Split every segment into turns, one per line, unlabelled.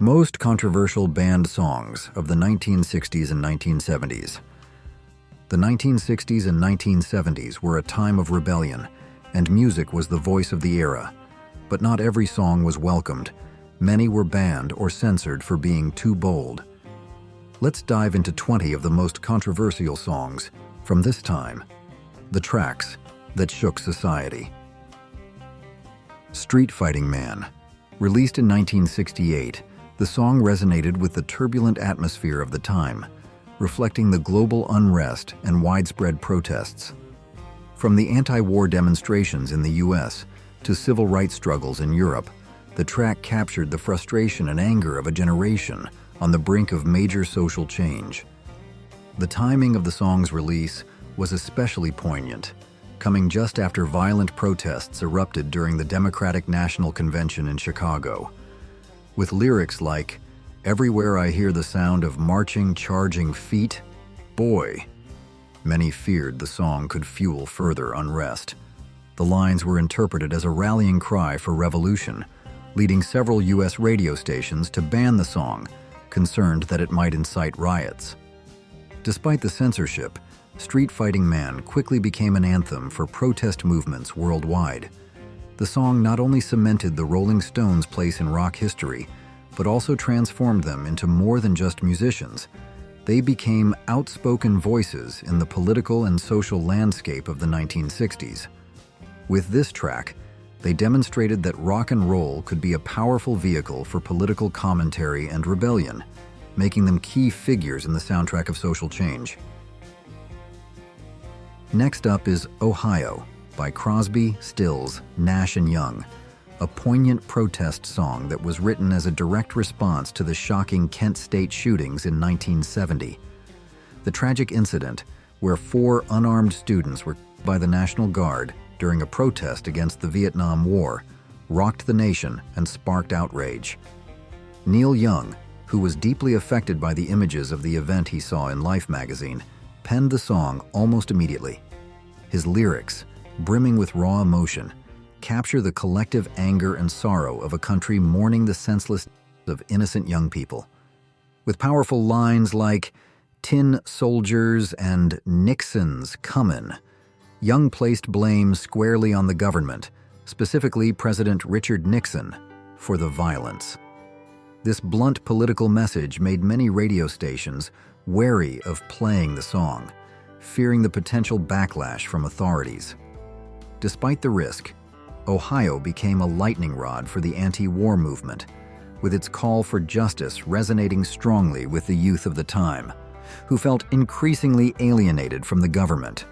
Most controversial banned songs of the 1960s and 1970s. The 1960s and 1970s were a time of rebellion, and music was the voice of the era. But not every song was welcomed. Many were banned or censored for being too bold. Let's dive into 20 of the most controversial songs from this time. The tracks that shook society. Street Fighting Man. Released in 1968, the song resonated with the turbulent atmosphere of the time, reflecting the global unrest and widespread protests. From the anti-war demonstrations in the US to civil rights struggles in Europe, the track captured the frustration and anger of a generation on the brink of major social change. The timing of the song's release was especially poignant, coming just after violent protests erupted during the Democratic National Convention in Chicago. With lyrics like, "Everywhere I hear the sound of marching, charging feet, boy," many feared the song could fuel further unrest. The lines were interpreted as a rallying cry for revolution, leading several US radio stations to ban the song, concerned that it might incite riots. Despite the censorship, Street Fighting Man quickly became an anthem for protest movements worldwide. The song not only cemented the Rolling Stones' place in rock history, but also transformed them into more than just musicians. They became outspoken voices in the political and social landscape of the 1960s. With this track, they demonstrated that rock and roll could be a powerful vehicle for political commentary and rebellion, making them key figures in the soundtrack of social change. Next up is Ohio by Crosby, Stills, Nash & Young, a poignant protest song that was written as a direct response to the shocking Kent State shootings in 1970. The tragic incident, where 4 unarmed students were killed by the National Guard during a protest against the Vietnam War, rocked the nation and sparked outrage. Neil Young, who was deeply affected by the images of the event he saw in Life magazine, penned the song almost immediately. His lyrics, brimming with raw emotion, capture the collective anger and sorrow of a country mourning the senseless deaths of innocent young people. With powerful lines like "Tin soldiers" and "Nixon's comin'," Young placed blame squarely on the government, specifically President Richard Nixon, for the violence. This blunt political message made many radio stations wary of playing the song, fearing the potential backlash from authorities. Despite the risk, Ohio became a lightning rod for the anti-war movement, with its call for justice resonating strongly with the youth of the time, who felt increasingly alienated from the government.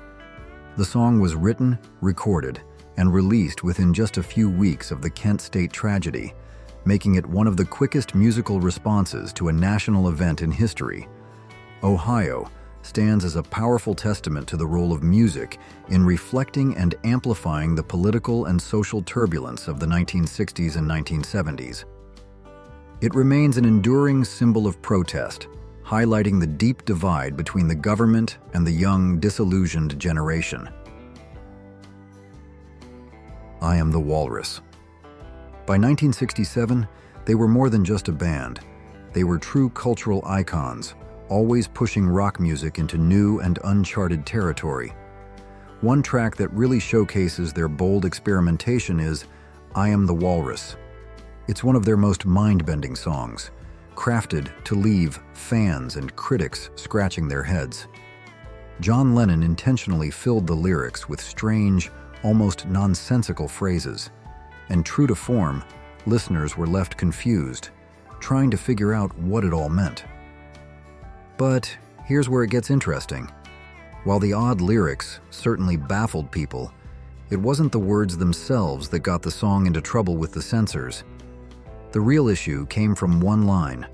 The song was written, recorded, and released within just a few weeks of the Kent State tragedy, making it one of the quickest musical responses to a national event in history. Ohio stands as a powerful testament to the role of music in reflecting and amplifying the political and social turbulence of the 1960s and 1970s. It remains an enduring symbol of protest, highlighting the deep divide between the government and the young, disillusioned generation. I Am the Walrus. By 1967, they were more than just a band. They were true cultural icons, always pushing rock music into new and uncharted territory. One track that really showcases their bold experimentation is I Am the Walrus. It's one of their most mind-bending songs, crafted to leave fans and critics scratching their heads. John Lennon intentionally filled the lyrics with strange, almost nonsensical phrases, and true to form, listeners were left confused, trying to figure out what it all meant. But here's where it gets interesting. While the odd lyrics certainly baffled people, it wasn't the words themselves that got the song into trouble with the censors. The real issue came from one line.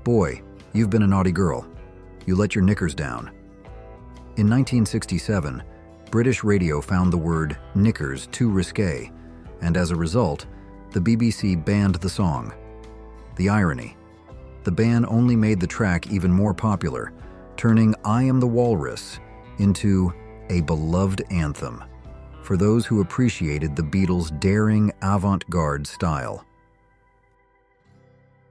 "Boy, you've been a naughty girl. You let your knickers down." In 1967, British radio found the word knickers too risque, and as a result, the BBC banned the song. The irony: the ban only made the track even more popular, turning I Am the Walrus into a beloved anthem for those who appreciated the Beatles' daring, avant-garde style.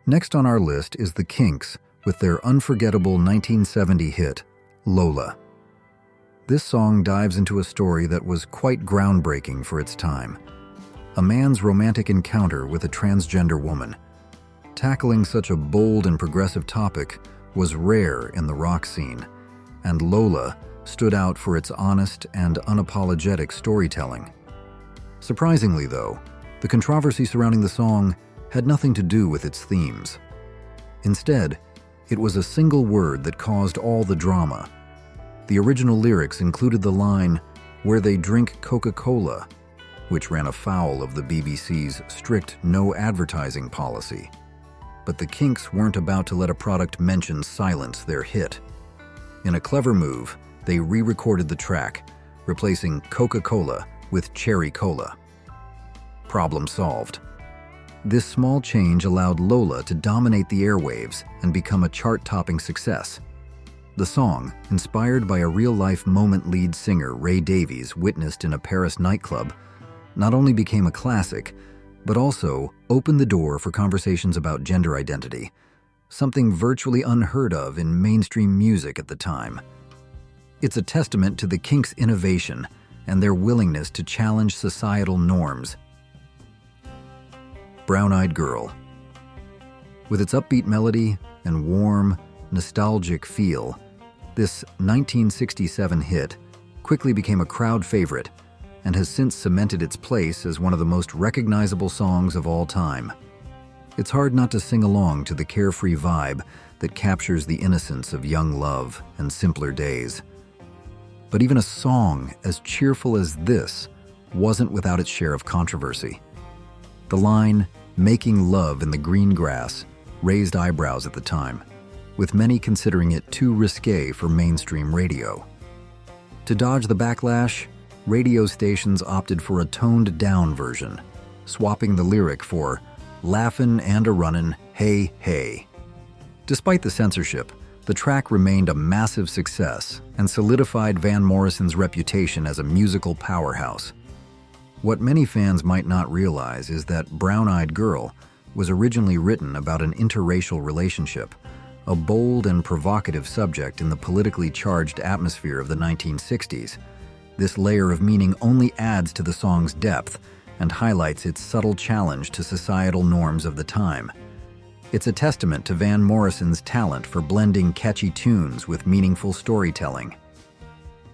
Next on our list is the Kinks with their unforgettable 1970 hit, Lola. This song dives into a story that was quite groundbreaking for its time. A man's romantic encounter with a transgender woman. Tackling such a bold and progressive topic was rare in the rock scene, and Lola stood out for its honest and unapologetic storytelling. Surprisingly, though, the controversy surrounding the song had nothing to do with its themes. Instead, it was a single word that caused all the drama. The original lyrics included the line, "where they drink Coca-Cola," which ran afoul of the BBC's strict no advertising policy. But the Kinks weren't about to let a product mention silence their hit. In a clever move, they re-recorded the track, replacing Coca-Cola with Cherry Cola. Problem solved. This small change allowed Lola to dominate the airwaves and become a chart-topping success. The song, inspired by a real-life moment lead singer Ray Davies witnessed in a Paris nightclub, not only became a classic, but also opened the door for conversations about gender identity, something virtually unheard of in mainstream music at the time. It's a testament to the Kinks' innovation and their willingness to challenge societal norms. Brown-Eyed Girl. With its upbeat melody and warm, nostalgic feel, this 1967 hit quickly became a crowd favorite and has since cemented its place as one of the most recognizable songs of all time. It's hard not to sing along to the carefree vibe that captures the innocence of young love and simpler days. But even a song as cheerful as this wasn't without its share of controversy. The line, "making love in the green grass," raised eyebrows at the time, with many considering it too risque for mainstream radio. To dodge the backlash, radio stations opted for a toned-down version, swapping the lyric for "laughin' and a-runnin', hey, hey." Despite the censorship, the track remained a massive success and solidified Van Morrison's reputation as a musical powerhouse. What many fans might not realize is that Brown-Eyed Girl was originally written about an interracial relationship, a bold and provocative subject in the politically charged atmosphere of the 1960s. This layer of meaning only adds to the song's depth and highlights its subtle challenge to societal norms of the time. It's a testament to Van Morrison's talent for blending catchy tunes with meaningful storytelling.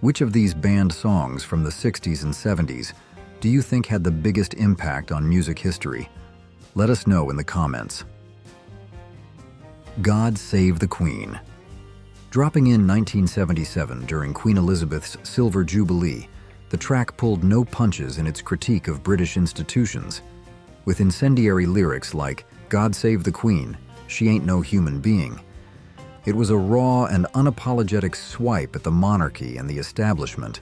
Which of these banned songs from the 60s and 70s do you think had the biggest impact on music history? Let us know in the comments. God Save the Queen. Dropping in 1977 during Queen Elizabeth's Silver Jubilee, the track pulled no punches in its critique of British institutions. With incendiary lyrics like, "God save the Queen, she ain't no human being," it was a raw and unapologetic swipe at the monarchy and the establishment,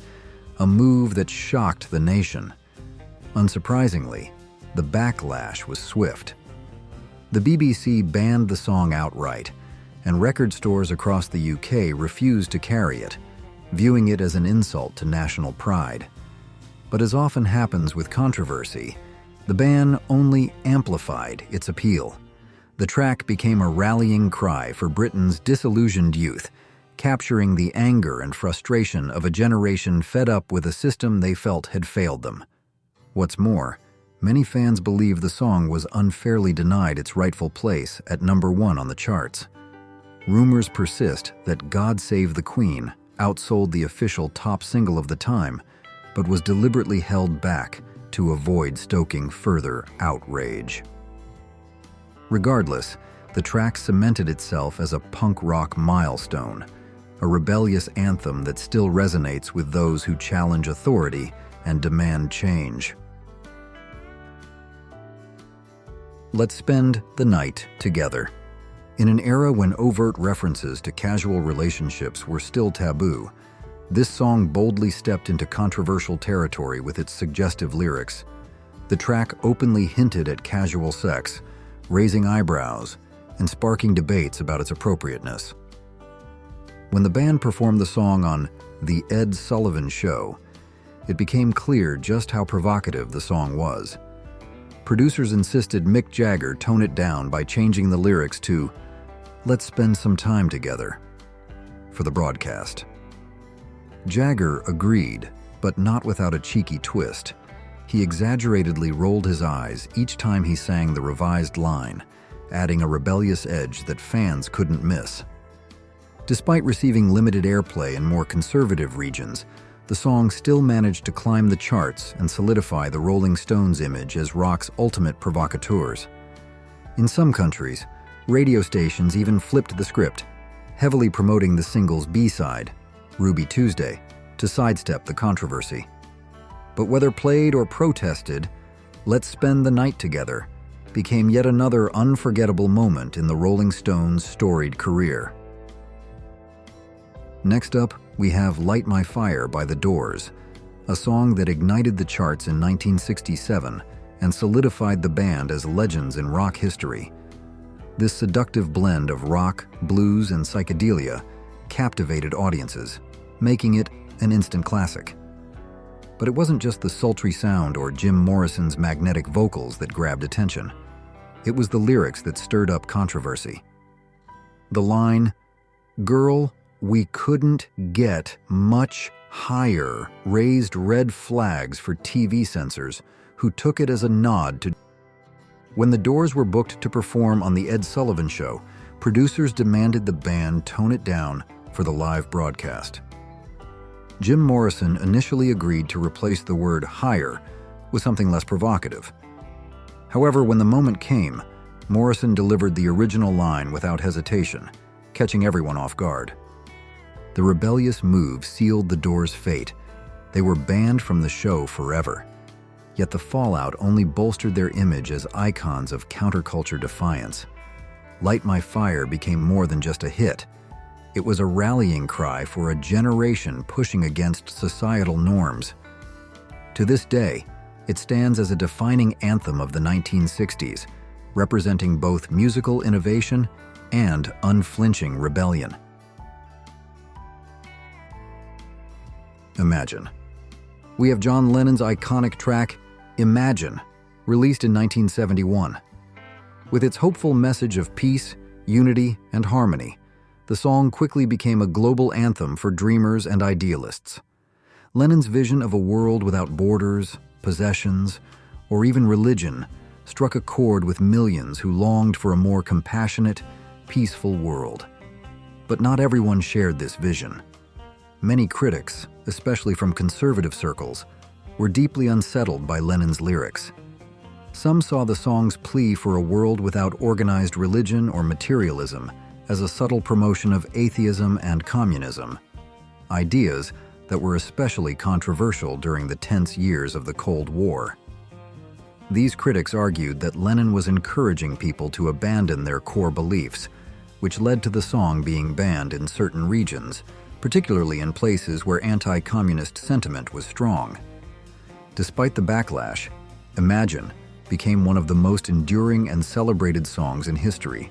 a move that shocked the nation. Unsurprisingly, the backlash was swift. The BBC banned the song outright, and record stores across the UK refused to carry it, viewing it as an insult to national pride. But as often happens with controversy, the ban only amplified its appeal. The track became a rallying cry for Britain's disillusioned youth, capturing the anger and frustration of a generation fed up with a system they felt had failed them. What's more, many fans believe the song was unfairly denied its rightful place at #1 on the charts. Rumors persist that God Save the Queen outsold the official top single of the time, but was deliberately held back to avoid stoking further outrage. Regardless, the track cemented itself as a punk rock milestone, a rebellious anthem that still resonates with those who challenge authority and demand change. Let's spend the night together. In an era when overt references to casual relationships were still taboo, this song boldly stepped into controversial territory with its suggestive lyrics. The track openly hinted at casual sex, raising eyebrows and sparking debates about its appropriateness. When the band performed the song on The Ed Sullivan Show, it became clear just how provocative the song was. producers insisted Mick Jagger tone it down by changing the lyrics to "Let's spend some time together" for the broadcast. Jagger agreed, but not without a cheeky twist. He exaggeratedly rolled his eyes each time he sang the revised line, adding a rebellious edge that fans couldn't miss. Despite receiving limited airplay in more conservative regions, the song still managed to climb the charts and solidify the Rolling Stones' image as rock's ultimate provocateurs. In some countries, radio stations even flipped the script, heavily promoting the single's B-side, Ruby Tuesday, to sidestep the controversy. But whether played or protested, "Let's Spend the Night Together" became yet another unforgettable moment in the Rolling Stones' storied career. Next up, we have "Light My Fire" by The Doors, a song that ignited the charts in 1967 and solidified the band as legends in rock history. This seductive blend of rock, blues, and psychedelia captivated audiences, making it an instant classic. But it wasn't just the sultry sound or Jim Morrison's magnetic vocals that grabbed attention. It was the lyrics that stirred up controversy. The line, "Girl, we couldn't get much higher," raised red flags for TV censors who took it as a nod to. When the Doors were booked to perform on The Ed Sullivan Show, producers demanded the band tone it down for the live broadcast. Jim Morrison initially agreed to replace the word "higher" with something less provocative. However, when the moment came, Morrison delivered the original line without hesitation, catching everyone off guard. The rebellious move sealed the Doors' fate. They were banned from the show forever. Yet the fallout only bolstered their image as icons of counterculture defiance. "Light My Fire" became more than just a hit. It was a rallying cry for a generation pushing against societal norms. To this day, it stands as a defining anthem of the 1960s, representing both musical innovation and unflinching rebellion. Imagine. We have John Lennon's iconic track, "Imagine," released in 1971. With its hopeful message of peace, unity, and harmony, the song quickly became a global anthem for dreamers and idealists. Lennon's vision of a world without borders, possessions, or even religion struck a chord with millions who longed for a more compassionate, peaceful world. But not everyone shared this vision. Many critics, especially from conservative circles, were deeply unsettled by Lennon's lyrics. Some saw the song's plea for a world without organized religion or materialism as a subtle promotion of atheism and communism, ideas that were especially controversial during the tense years of the Cold War. These critics argued that Lennon was encouraging people to abandon their core beliefs, which led to the song being banned in certain regions, particularly in places where anti-communist sentiment was strong. Despite the backlash, "Imagine" became one of the most enduring and celebrated songs in history.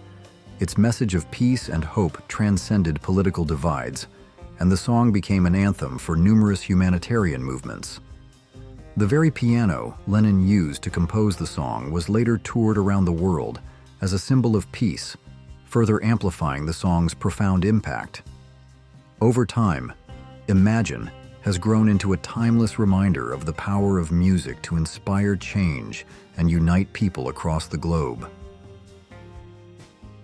Its message of peace and hope transcended political divides, and the song became an anthem for numerous humanitarian movements. The very piano Lennon used to compose the song was later toured around the world as a symbol of peace, further amplifying the song's profound impact. Over time, "Imagine" has grown into a timeless reminder of the power of music to inspire change and unite people across the globe.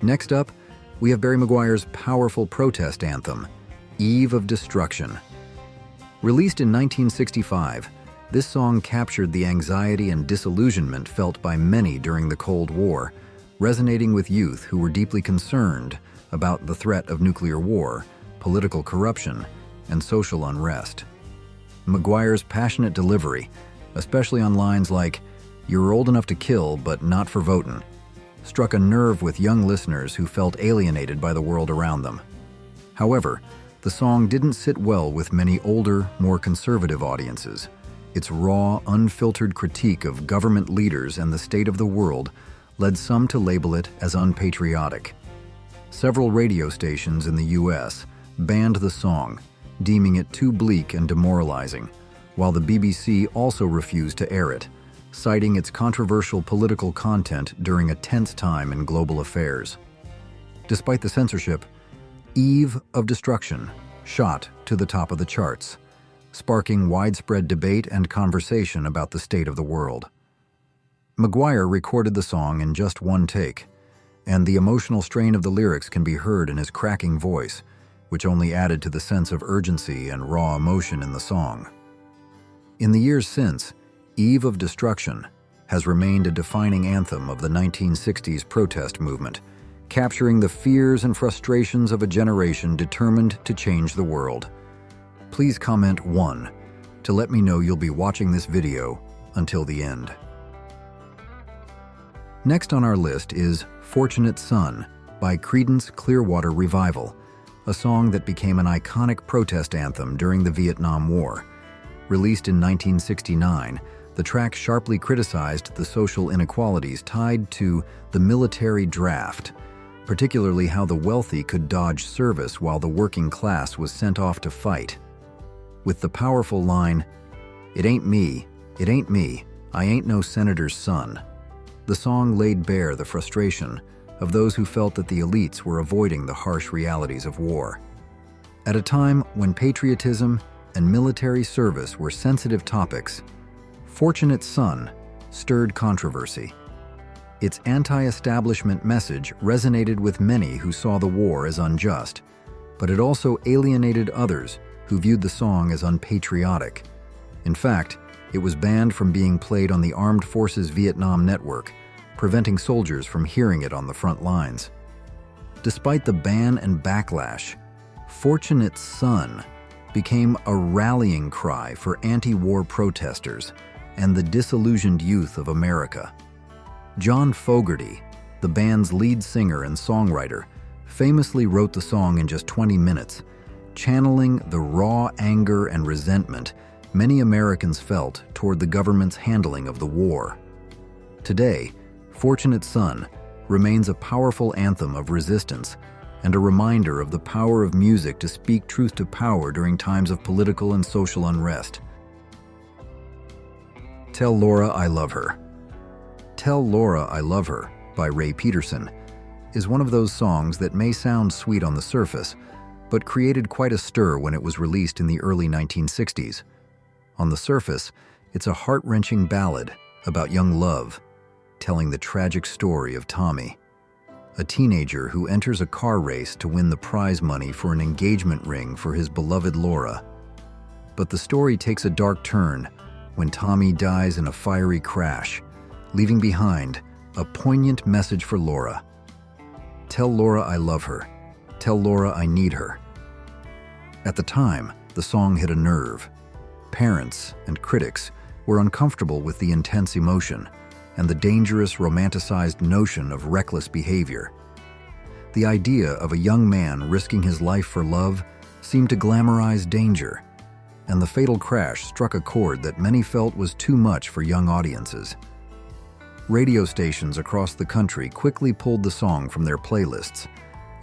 Next up, we have Barry Maguire's powerful protest anthem, "Eve of Destruction." Released in 1965, this song captured the anxiety and disillusionment felt by many during the Cold War, resonating with youth who were deeply concerned about the threat of nuclear war, political corruption, and social unrest. Maguire's passionate delivery, especially on lines like, "You're old enough to kill, but not for votin'," struck a nerve with young listeners who felt alienated by the world around them. However, the song didn't sit well with many older, more conservative audiences. Its raw, unfiltered critique of government leaders and the state of the world led some to label it as unpatriotic. Several radio stations in the U.S. banned the song, deeming it too bleak and demoralizing, while the BBC also refused to air it, citing its controversial political content during a tense time in global affairs. Despite the censorship, Eve of Destruction shot to the top of the charts, sparking widespread debate and conversation about the state of the world. Maguire recorded the song in just one take, and the emotional strain of the lyrics can be heard in his cracking voice, which only added to the sense of urgency and raw emotion in the song. In the years since, Eve of Destruction has remained a defining anthem of the 1960s protest movement, capturing the fears and frustrations of a generation determined to change the world. Please comment 1 to let me know you'll be watching this video until the end. Next on our list is Fortunate Son by Creedence Clearwater Revival, a song that became an iconic protest anthem during the Vietnam War. Released in 1969, the track sharply criticized the social inequalities tied to the military draft, particularly how the wealthy could dodge service while the working class was sent off to fight. With the powerful line, "It ain't me, I ain't no senator's son," the song laid bare the frustration of those who felt that the elites were avoiding the harsh realities of war. At a time when patriotism and military service were sensitive topics, Fortunate Son stirred controversy. Its anti-establishment message resonated with many who saw the war as unjust, but it also alienated others who viewed the song as unpatriotic. In fact, it was banned from being played on the Armed Forces Vietnam network, preventing soldiers from hearing it on the front lines. Despite the ban and backlash, Fortunate Son became a rallying cry for anti-war protesters and the disillusioned youth of America. John Fogerty, the band's lead singer and songwriter, famously wrote the song in just 20 minutes, channeling the raw anger and resentment many Americans felt toward the government's handling of the war. Today, Fortunate Son remains a powerful anthem of resistance and a reminder of the power of music to speak truth to power during times of political and social unrest. Tell Laura I Love Her. Tell Laura I Love Her by Ray Peterson is one of those songs that may sound sweet on the surface, but created quite a stir when it was released in the early 1960s. On the surface, it's a heart-wrenching ballad about young love, telling the tragic story of Tommy, a teenager who enters a car race to win the prize money for an engagement ring for his beloved Laura. But the story takes a dark turn when Tommy dies in a fiery crash, leaving behind a poignant message for Laura. Tell Laura I love her. Tell Laura I need her. At the time, the song hit a nerve. Parents and critics were uncomfortable with the intense emotion and the dangerous romanticized notion of reckless behavior. The idea of a young man risking his life for love seemed to glamorize danger, and the fatal crash struck a chord that many felt was too much for young audiences. Radio stations across the country quickly pulled the song from their playlists,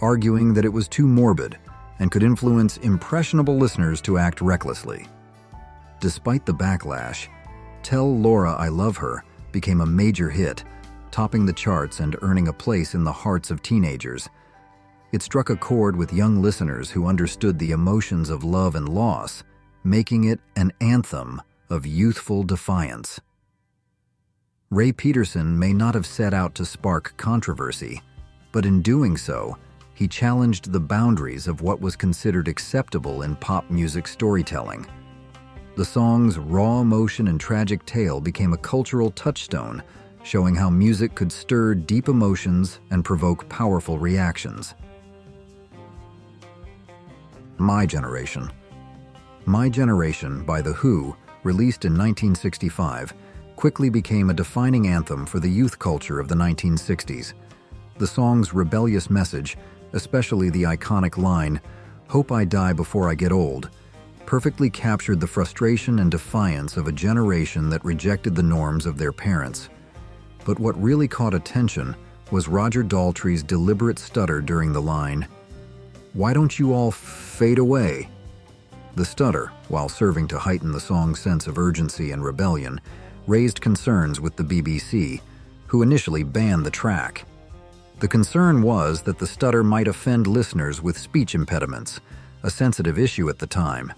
arguing that it was too morbid and could influence impressionable listeners to act recklessly. Despite the backlash, Tell Laura I Love Her became a major hit, topping the charts and earning a place in the hearts of teenagers. It struck a chord with young listeners who understood the emotions of love and loss, making it an anthem of youthful defiance. Ray Peterson may not have set out to spark controversy, but in doing so, he challenged the boundaries of what was considered acceptable in pop music storytelling. The song's raw emotion and tragic tale became a cultural touchstone, showing how music could stir deep emotions and provoke powerful reactions. My Generation. My Generation by The Who, released in 1965, quickly became a defining anthem for the youth culture of the 1960s. The song's rebellious message, especially the iconic line, "Hope I die before I get old," perfectly captured the frustration and defiance of a generation that rejected the norms of their parents. But what really caught attention was Roger Daltrey's deliberate stutter during the line, "Why don't you all fade away?" The stutter, while serving to heighten the song's sense of urgency and rebellion, raised concerns with the BBC, who initially banned the track. The concern was that the stutter might offend listeners with speech impediments, a sensitive issue at the time.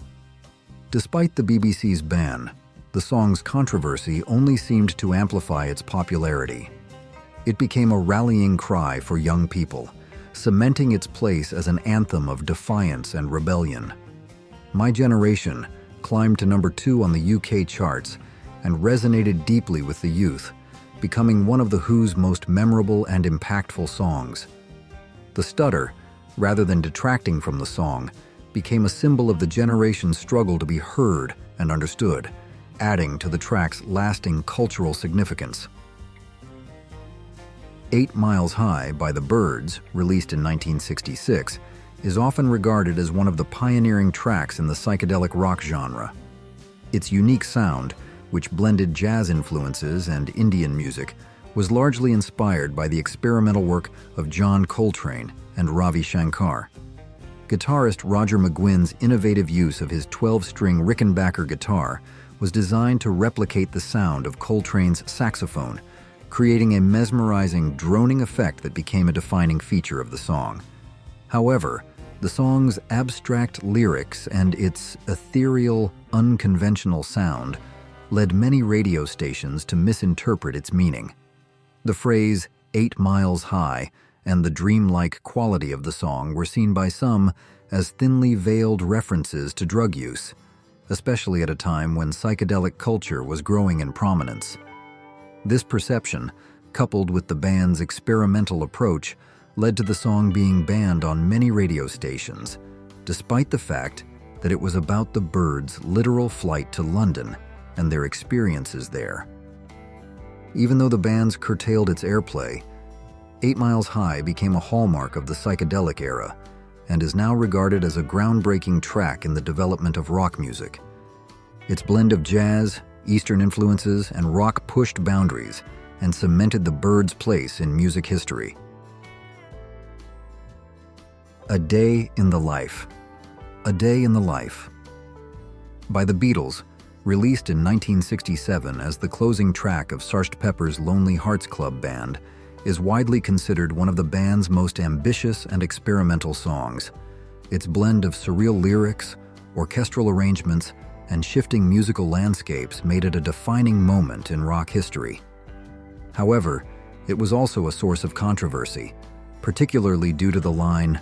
Despite the BBC's ban, the song's controversy only seemed to amplify its popularity. It became a rallying cry for young people, cementing its place as an anthem of defiance and rebellion. My Generation climbed to number 2 on the UK charts and resonated deeply with the youth, becoming one of The Who's most memorable and impactful songs. The stutter, rather than detracting from the song, became a symbol of the generation's struggle to be heard and understood, adding to the track's lasting cultural significance. 8 Miles High by the Byrds, released in 1966, is often regarded as one of the pioneering tracks in the psychedelic rock genre. Its unique sound, which blended jazz influences and Indian music, was largely inspired by the experimental work of John Coltrane and Ravi Shankar. Guitarist Roger McGuinn's innovative use of his 12-string Rickenbacker guitar was designed to replicate the sound of Coltrane's saxophone, creating a mesmerizing, droning effect that became a defining feature of the song. However, the song's abstract lyrics and its ethereal, unconventional sound led many radio stations to misinterpret its meaning. The phrase 8 miles high and the dreamlike quality of the song were seen by some as thinly veiled references to drug use, especially at a time when psychedelic culture was growing in prominence. This perception, coupled with the band's experimental approach, led to the song being banned on many radio stations, despite the fact that it was about the Byrds' literal flight to London and their experiences there. Even though the band's curtailed its airplay, 8 Miles High became a hallmark of the psychedelic era and is now regarded as a groundbreaking track in the development of rock music. Its blend of jazz, Eastern influences, and rock pushed boundaries and cemented the Byrds' place in music history. A Day in the Life. A Day in the Life. By the Beatles, released in 1967 as the closing track of Sgt. Pepper's Lonely Hearts Club Band, is widely considered one of the band's most ambitious and experimental songs. Its blend of surreal lyrics, orchestral arrangements, and shifting musical landscapes made it a defining moment in rock history. However, it was also a source of controversy, particularly due to the line,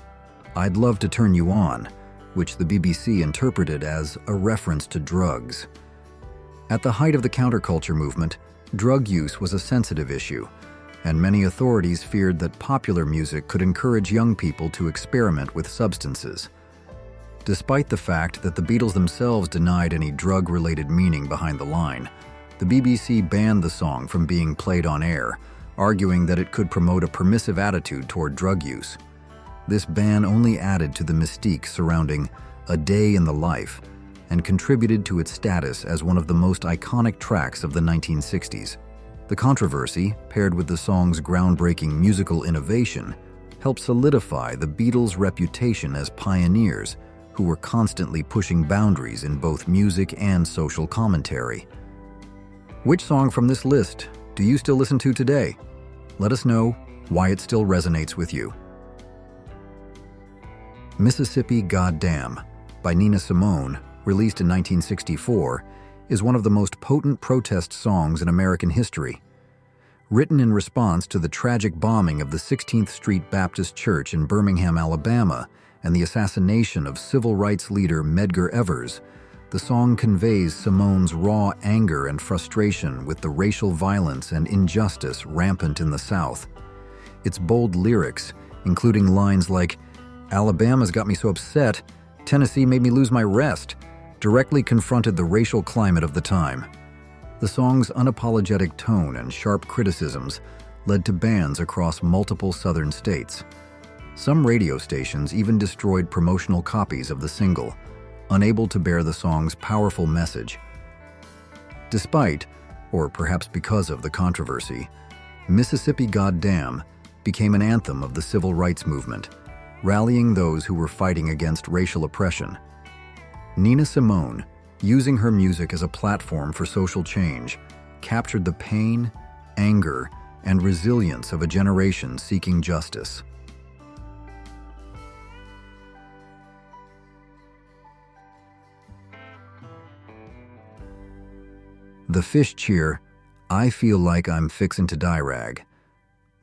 "I'd love to turn you on," which the BBC interpreted as a reference to drugs. At the height of the counterculture movement, drug use was a sensitive issue, and many authorities feared that popular music could encourage young people to experiment with substances. Despite the fact that the Beatles themselves denied any drug-related meaning behind the line, the BBC banned the song from being played on air, arguing that it could promote a permissive attitude toward drug use. This ban only added to the mystique surrounding A Day in the Life and contributed to its status as one of the most iconic tracks of the 1960s. The controversy, paired with the song's groundbreaking musical innovation, helped solidify the Beatles' reputation as pioneers who were constantly pushing boundaries in both music and social commentary. Which song from this list do you still listen to today? Let us know why it still resonates with you. Mississippi Goddam by Nina Simone, released in 1964, is one of the most potent protest songs in American history. Written in response to the tragic bombing of the 16th Street Baptist Church in Birmingham, Alabama, and the assassination of civil rights leader Medgar Evers, the song conveys Simone's raw anger and frustration with the racial violence and injustice rampant in the South. Its bold lyrics, including lines like, "Alabama's got me so upset, Tennessee made me lose my rest," directly confronted the racial climate of the time. The song's unapologetic tone and sharp criticisms led to bans across multiple southern states. Some radio stations even destroyed promotional copies of the single, unable to bear the song's powerful message. Despite, or perhaps because of the controversy, Mississippi Goddam became an anthem of the civil rights movement, rallying those who were fighting against racial oppression. Nina Simone, using her music as a platform for social change, captured the pain, anger, and resilience of a generation seeking justice. The Fish cheer, I-Feel-Like-I'm-Fixin to Die rag,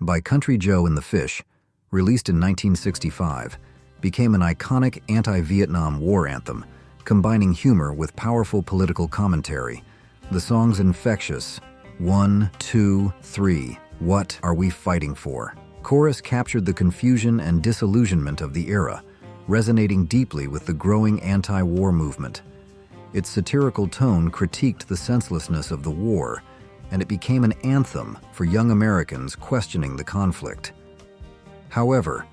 by Country Joe and the Fish, released in 1965, became an iconic anti-Vietnam War anthem, combining humor with powerful political commentary. The song's infectious, 1, 2, 3, what are we fighting for? Chorus captured the confusion and disillusionment of the era, resonating deeply with the growing anti-war movement. Its satirical tone critiqued the senselessness of the war, and it became an anthem for young Americans questioning the conflict. However,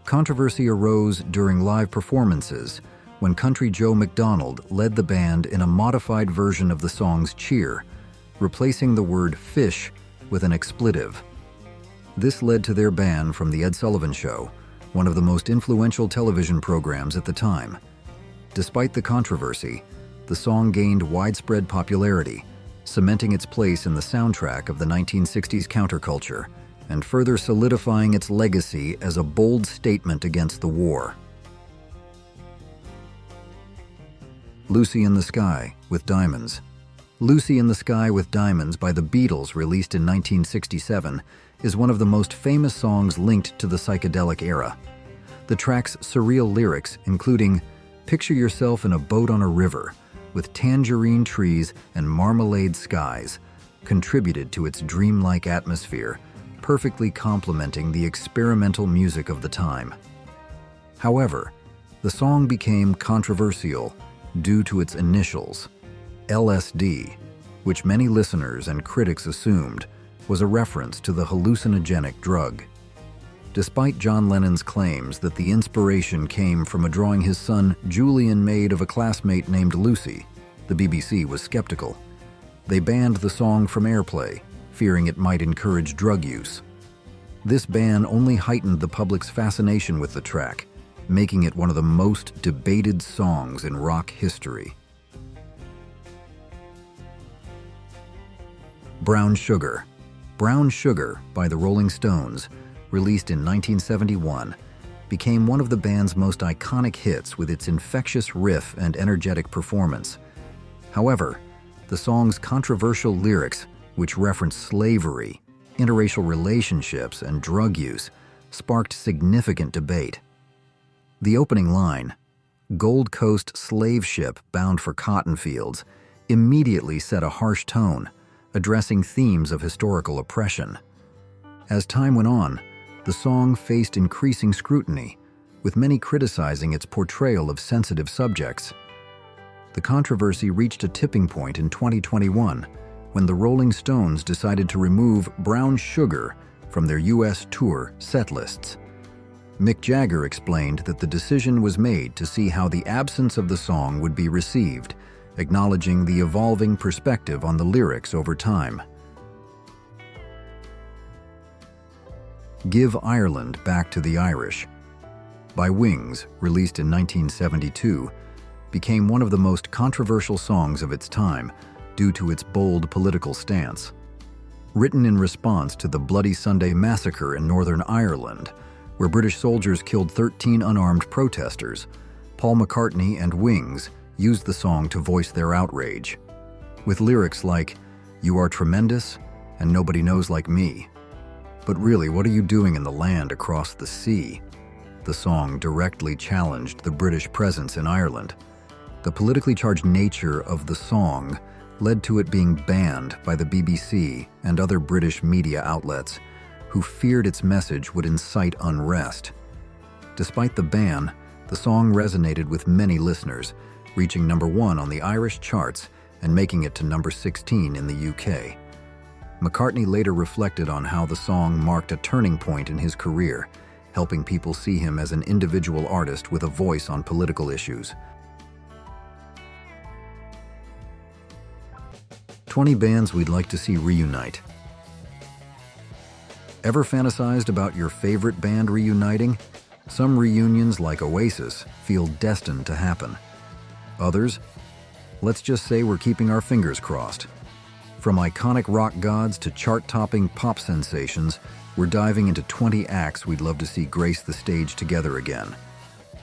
controversy arose during live performances when Country Joe McDonald led the band in a modified version of the song's cheer, replacing the word fish with an expletive. This led to their ban from The Ed Sullivan Show, one of the most influential television programs at the time. Despite the controversy, the song gained widespread popularity, cementing its place in the soundtrack of the 1960s counterculture and further solidifying its legacy as a bold statement against the war. Lucy in the Sky with Diamonds. Lucy in the Sky with Diamonds by the Beatles, released in 1967, is one of the most famous songs linked to the psychedelic era. The track's surreal lyrics, including "Picture yourself in a boat on a river, with tangerine trees and marmalade skies," contributed to its dreamlike atmosphere, perfectly complementing the experimental music of the time. However, the song became controversial due to its initials, LSD, which many listeners and critics assumed was a reference to the hallucinogenic drug. Despite John Lennon's claims that the inspiration came from a drawing his son Julian made of a classmate named Lucy, the BBC was skeptical. They banned the song from airplay, fearing it might encourage drug use. This ban only heightened the public's fascination with the track, making it one of the most debated songs in rock history. Brown Sugar. Brown Sugar by the Rolling Stones, released in 1971, became one of the band's most iconic hits with its infectious riff and energetic performance. However, the song's controversial lyrics, which reference slavery, interracial relationships, and drug use, sparked significant debate. The opening line, "Gold Coast slave ship bound for cotton fields," immediately set a harsh tone, addressing themes of historical oppression. As time went on, the song faced increasing scrutiny, with many criticizing its portrayal of sensitive subjects. The controversy reached a tipping point in 2021 when the Rolling Stones decided to remove Brown Sugar from their U.S. tour set lists. Mick Jagger explained that the decision was made to see how the absence of the song would be received, acknowledging the evolving perspective on the lyrics over time. Give Ireland Back to the Irish by Wings, released in 1972, became one of the most controversial songs of its time due to its bold political stance. Written in response to the Bloody Sunday Massacre in Northern Ireland, where British soldiers killed 13 unarmed protesters, Paul McCartney and Wings used the song to voice their outrage. With lyrics like, "You are tremendous, and nobody knows like me. But really, what are you doing in the land across the sea?" The song directly challenged the British presence in Ireland. The politically charged nature of the song led to it being banned by the BBC and other British media outlets, who feared its message would incite unrest. Despite the ban, the song resonated with many listeners, reaching #1 on the Irish charts and making it to #16 in the UK. McCartney later reflected on how the song marked a turning point in his career, helping people see him as an individual artist with a voice on political issues. 20 bands we'd like to see reunite. Ever fantasized about your favorite band reuniting? Some reunions, like Oasis, feel destined to happen. Others, let's just say we're keeping our fingers crossed. From iconic rock gods to chart-topping pop sensations, we're diving into 20 acts we'd love to see grace the stage together again.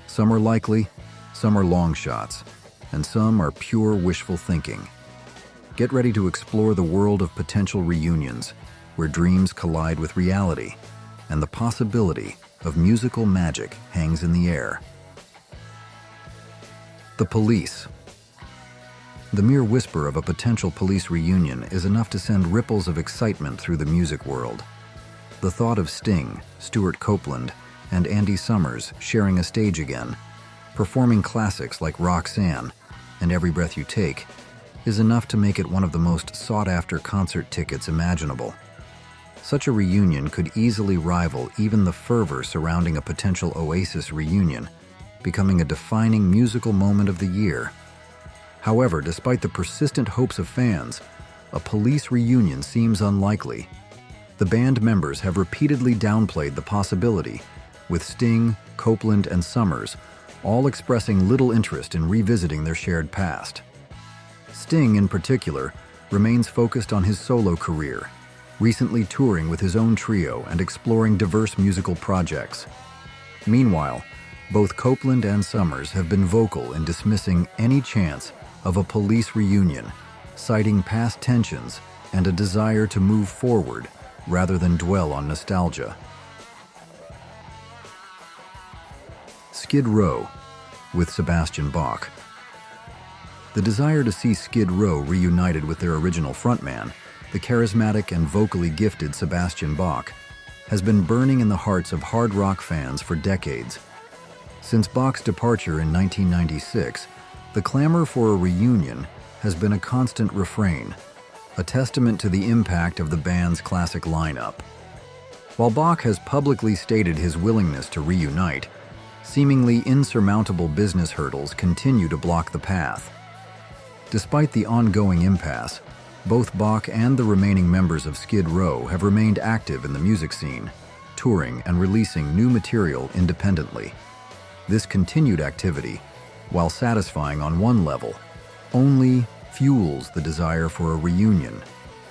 Some are likely, some are long shots, and some are pure wishful thinking. Get ready to explore the world of potential reunions, where dreams collide with reality, and the possibility of musical magic hangs in the air. The Police. The mere whisper of a potential Police reunion is enough to send ripples of excitement through the music world. The thought of Sting, Stuart Copeland, and Andy Summers sharing a stage again, performing classics like Roxanne and Every Breath You Take, is enough to make it one of the most sought-after concert tickets imaginable. Such a reunion could easily rival even the fervor surrounding a potential Oasis reunion, becoming a defining musical moment of the year. However, despite the persistent hopes of fans, a Police reunion seems unlikely. The band members have repeatedly downplayed the possibility, with Sting, Copeland, and Summers all expressing little interest in revisiting their shared past. Sting, in particular, remains focused on his solo career, recently touring with his own trio and exploring diverse musical projects. Meanwhile, both Copeland and Summers have been vocal in dismissing any chance of a Police reunion, citing past tensions and a desire to move forward rather than dwell on nostalgia. Skid Row with Sebastian Bach. The desire to see Skid Row reunited with their original frontman, the charismatic and vocally gifted Sebastian Bach, has been burning in the hearts of hard rock fans for decades. Since Bach's departure in 1996, the clamor for a reunion has been a constant refrain, a testament to the impact of the band's classic lineup. While Bach has publicly stated his willingness to reunite, seemingly insurmountable business hurdles continue to block the path. Despite the ongoing impasse, both Bach and the remaining members of Skid Row have remained active in the music scene, touring and releasing new material independently. This continued activity, while satisfying on one level, only fuels the desire for a reunion,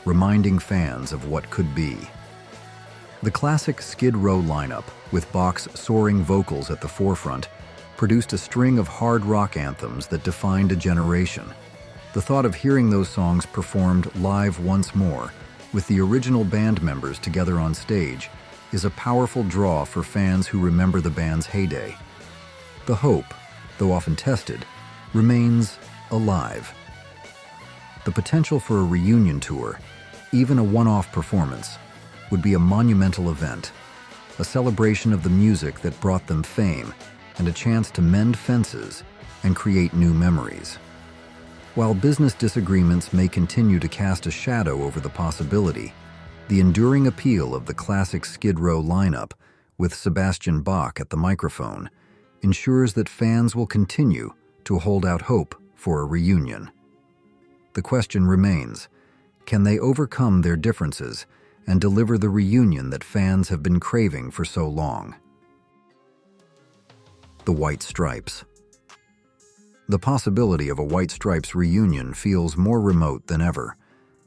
reminding fans of what could be. The classic Skid Row lineup, with Bach's soaring vocals at the forefront, produced a string of hard rock anthems that defined a generation. The thought of hearing those songs performed live once more, with the original band members together on stage, is a powerful draw for fans who remember the band's heyday. The hope, though often tested, remains alive. The potential for a reunion tour, even a one-off performance, would be a monumental event, a celebration of the music that brought them fame and a chance to mend fences and create new memories. While business disagreements may continue to cast a shadow over the possibility, the enduring appeal of the classic Skid Row lineup, with Sebastian Bach at the microphone, ensures that fans will continue to hold out hope for a reunion. The question remains, can they overcome their differences and deliver the reunion that fans have been craving for so long? The White Stripes. The possibility of a White Stripes reunion feels more remote than ever.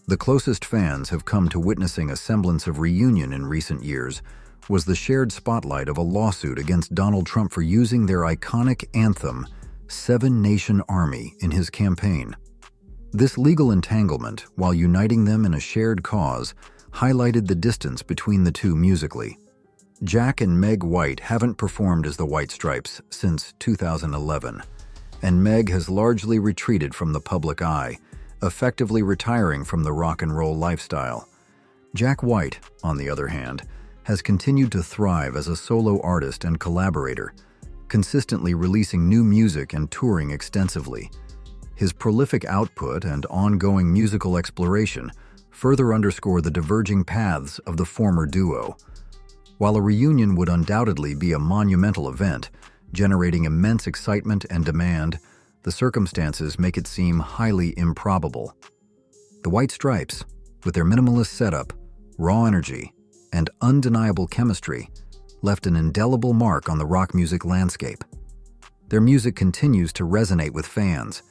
The closest fans have come to witnessing a semblance of reunion in recent years was the shared spotlight of a lawsuit against Donald Trump for using their iconic anthem, Seven Nation Army, in his campaign. This legal entanglement, while uniting them in a shared cause, highlighted the distance between the two musically. Jack and Meg White haven't performed as the White Stripes since 2011, and Meg has largely retreated from the public eye, effectively retiring from the rock and roll lifestyle. Jack White, on the other hand, has continued to thrive as a solo artist and collaborator, consistently releasing new music and touring extensively. His prolific output and ongoing musical exploration further underscore the diverging paths of the former duo. While a reunion would undoubtedly be a monumental event, generating immense excitement and demand, the circumstances make it seem highly improbable. The White Stripes, with their minimalist setup, raw energy, and undeniable chemistry, left an indelible mark on the rock music landscape. Their music continues to resonate with fans,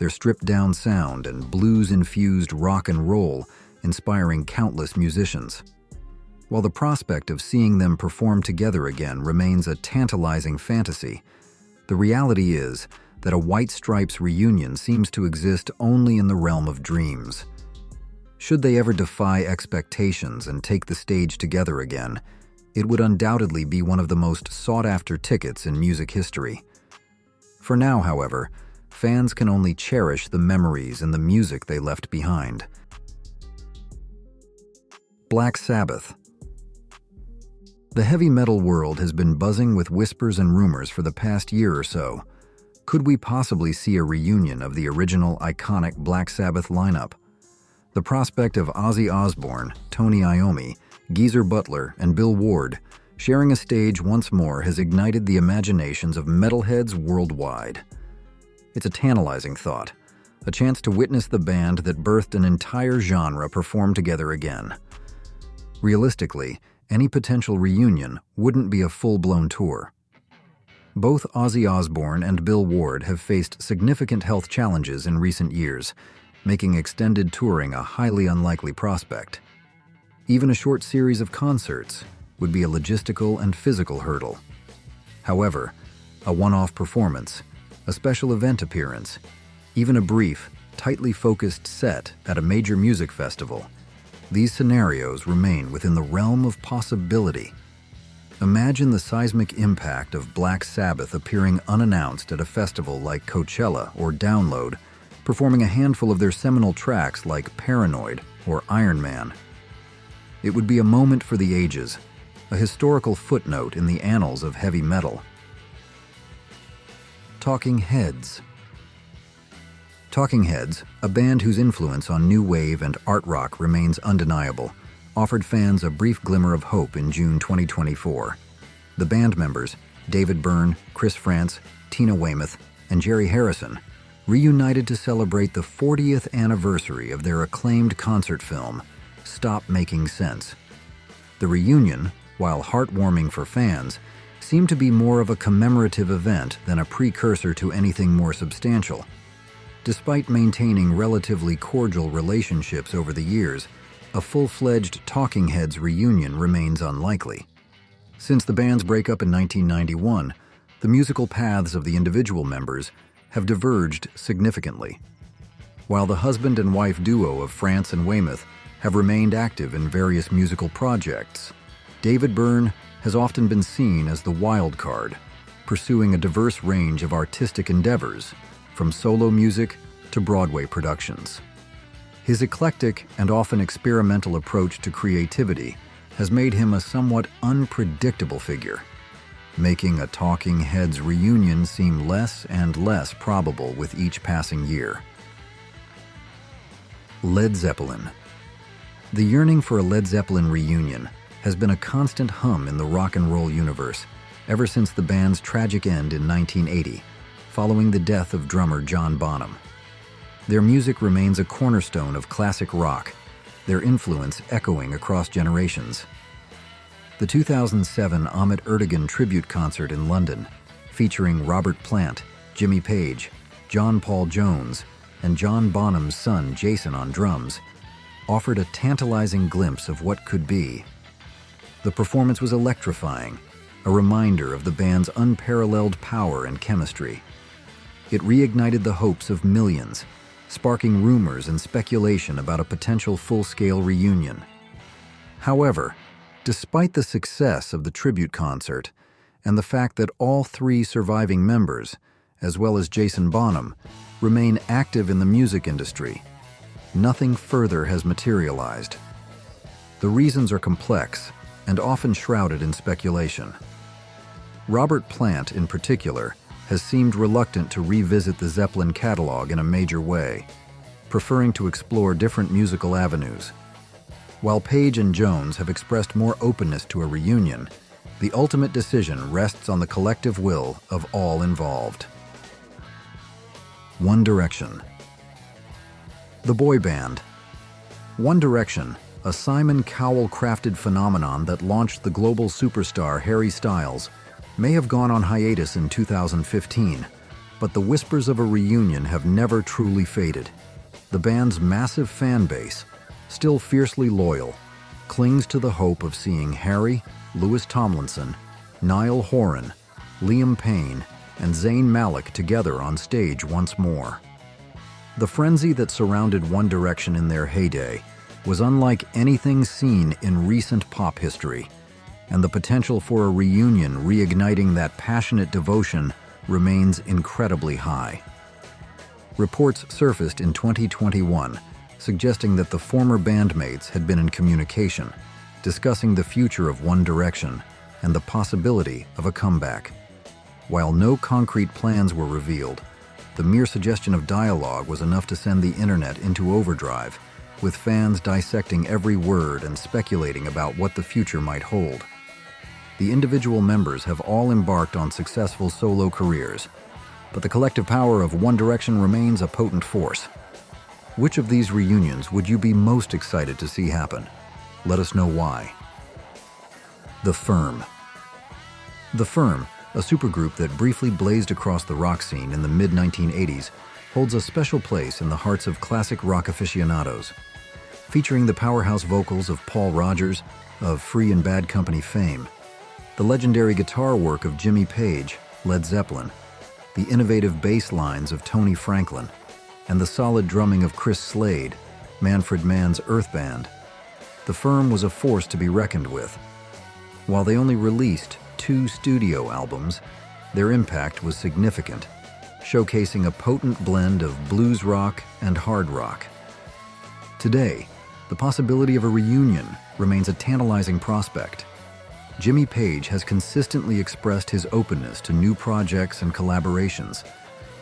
their stripped-down sound and blues-infused rock and roll inspiring countless musicians. While the prospect of seeing them perform together again remains a tantalizing fantasy, the reality is that a White Stripes reunion seems to exist only in the realm of dreams. Should they ever defy expectations and take the stage together again, it would undoubtedly be one of the most sought-after tickets in music history. For now, however, fans can only cherish the memories and the music they left behind. Black Sabbath. The heavy metal world has been buzzing with whispers and rumors for the past year or so. Could we possibly see a reunion of the original iconic Black Sabbath lineup? The prospect of Ozzy Osbourne, Tony Iommi, Geezer Butler, and Bill Ward sharing a stage once more has ignited the imaginations of metalheads worldwide. It's a tantalizing thought, a chance to witness the band that birthed an entire genre perform together again. Realistically, any potential reunion wouldn't be a full-blown tour. Both Ozzy Osbourne and Bill Ward have faced significant health challenges in recent years, making extended touring a highly unlikely prospect. Even a short series of concerts would be a logistical and physical hurdle. However, a one-off performance, a special event appearance, even a brief, tightly focused set at a major music festival, these scenarios remain within the realm of possibility. Imagine the seismic impact of Black Sabbath appearing unannounced at a festival like Coachella or Download, performing a handful of their seminal tracks like Paranoid or Iron Man. It would be a moment for the ages, a historical footnote in the annals of heavy metal. Talking Heads. Talking Heads, a band whose influence on new wave and art rock remains undeniable, offered fans a brief glimmer of hope in June 2024. The band members, David Byrne, Chris Frantz, Tina Weymouth, and Jerry Harrison, reunited to celebrate the 40th anniversary of their acclaimed concert film, Stop Making Sense. The reunion, while heartwarming for fans, seemed to be more of a commemorative event than a precursor to anything more substantial. Despite maintaining relatively cordial relationships over the years, a full-fledged Talking Heads reunion remains unlikely. Since the band's breakup in 1991, the musical paths of the individual members have diverged significantly. While the husband and wife duo of Frantz and Weymouth have remained active in various musical projects, David Byrne has often been seen as the wild card, pursuing a diverse range of artistic endeavors, from solo music to Broadway productions. His eclectic and often experimental approach to creativity has made him a somewhat unpredictable figure, making a Talking Heads reunion seem less and less probable with each passing year. Led Zeppelin. The yearning for a Led Zeppelin reunion has been a constant hum in the rock and roll universe ever since the band's tragic end in 1980, following the death of drummer John Bonham. Their music remains a cornerstone of classic rock, their influence echoing across generations. The 2007 Ahmet Ertegun tribute concert in London, featuring Robert Plant, Jimmy Page, John Paul Jones, and John Bonham's son Jason on drums, offered a tantalizing glimpse of what could be. The performance was electrifying, a reminder of the band's unparalleled power and chemistry. It reignited the hopes of millions, sparking rumors and speculation about a potential full-scale reunion. However, despite the success of the tribute concert and the fact that all three surviving members, as well as Jason Bonham, remain active in the music industry, nothing further has materialized. The reasons are complex and often shrouded in speculation. Robert Plant, in particular, has seemed reluctant to revisit the Zeppelin catalog in a major way, preferring to explore different musical avenues. While Page and Jones have expressed more openness to a reunion, the ultimate decision rests on the collective will of all involved. One Direction. The boy band. One Direction, a Simon Cowell-crafted phenomenon that launched the global superstar Harry Styles, may have gone on hiatus in 2015, But the whispers of a reunion have never truly faded. The band's massive fan base, still fiercely loyal, clings to the hope of seeing Harry, Louis Tomlinson, Niall Horan, Liam Payne, and Zayn Malik together on stage once more. The frenzy that surrounded One Direction in their heyday was unlike anything seen in recent pop history, and the potential for a reunion reigniting that passionate devotion remains incredibly high. Reports surfaced in 2021 suggesting that the former bandmates had been in communication, discussing the future of One Direction and the possibility of a comeback. While no concrete plans were revealed, the mere suggestion of dialogue was enough to send the internet into overdrive, with fans dissecting every word and speculating about what the future might hold. The individual members have all embarked on successful solo careers, but the collective power of One Direction remains a potent force. Which of these reunions would you be most excited to see happen? Let us know why. The Firm. The Firm, a supergroup that briefly blazed across the rock scene in the mid-1980s, holds a special place in the hearts of classic rock aficionados. Featuring the powerhouse vocals of Paul Rodgers, of Free and Bad Company fame, the legendary guitar work of Jimmy Page, Led Zeppelin, the innovative bass lines of Tony Franklin, and the solid drumming of Chris Slade, Manfred Mann's Earth Band, the Firm was a force to be reckoned with. While they only released 2 studio albums, their impact was significant, showcasing a potent blend of blues rock and hard rock. Today, the possibility of a reunion remains a tantalizing prospect. Jimmy Page has consistently expressed his openness to new projects and collaborations,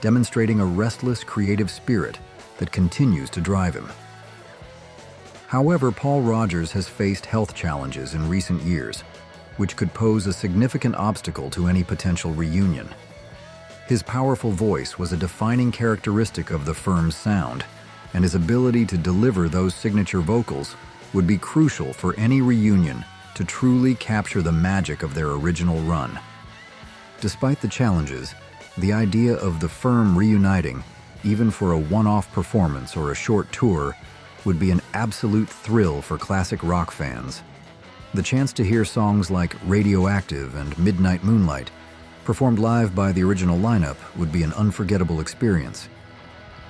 demonstrating a restless creative spirit that continues to drive him. However, Paul Rodgers has faced health challenges in recent years, which could pose a significant obstacle to any potential reunion. His powerful voice was a defining characteristic of the Firm's sound, and his ability to deliver those signature vocals would be crucial for any reunion to truly capture the magic of their original run. Despite the challenges, the idea of the Firm reuniting, even for a one-off performance or a short tour, would be an absolute thrill for classic rock fans. The chance to hear songs like Radioactive and Midnight Moonlight, performed live by the original lineup, would be an unforgettable experience.